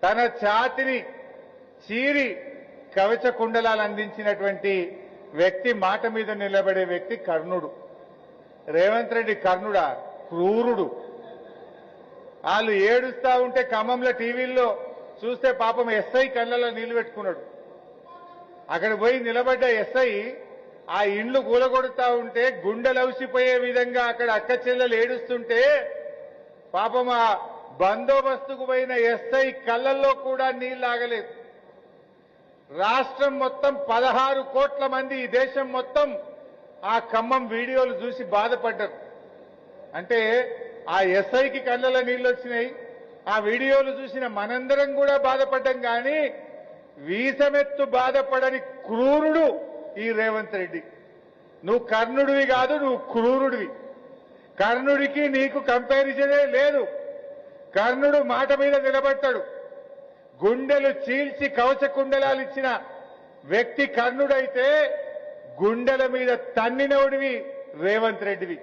తన ఛాతిని చీరి కవచ కుండలాలు అందించినటువంటి వ్యక్తి మాట మీద నిలబడే వ్యక్తి కర్ణుడు. రేవంత్ రెడ్డి కర్ణుడా? క్రూరుడు. వాళ్ళు ఏడుస్తా ఉంటే ఖమ్మంలో టీవీల్లో చూస్తే పాపం ఎస్ఐ కళ్ళలో నీళ్లు పెట్టుకున్నాడు. అక్కడ పోయి నిలబడ్డ ఎస్ఐ ఆ ఇండ్లు కూలగొడుతా ఉంటే గుండెలవిసిపోయే విధంగా అక్కడ అక్క చెల్లెలు ఏడుస్తుంటే పాపం ఆ బందోబస్తుకు పోయిన ఎస్ఐ కళ్ళల్లో కూడా నీళ్లు ఆగలేదు. రాష్ట్రం మొత్తం 16 కోట్ల మంది, ఈ దేశం మొత్తం ఆ ఖమ్మం వీడియోలు చూసి బాధపడ్డారు. అంటే ఆ ఎస్ఐకి కళ్ళలో నీళ్లు వచ్చినాయి, ఆ వీడియోలు చూసిన మనందరం కూడా బాధపడ్డాం. కానీ వీసమెత్తు బాధపడని క్రూరుడు ఈ రేవంత్ రెడ్డి. నువ్వు కర్ణుడివి కాదు, నువ్వు క్రూరుడివి. కర్ణుడికి నీకు కంపారిజనే లేదు. కర్ణుడు మాట మీద నిలబడతాడు. గుండెలు చీల్చి కవచ కుండలాలు ఇచ్చిన వ్యక్తి కర్ణుడైతే గుండెల మీద తన్నినవుడివి రేవంత్ రెడ్డివి.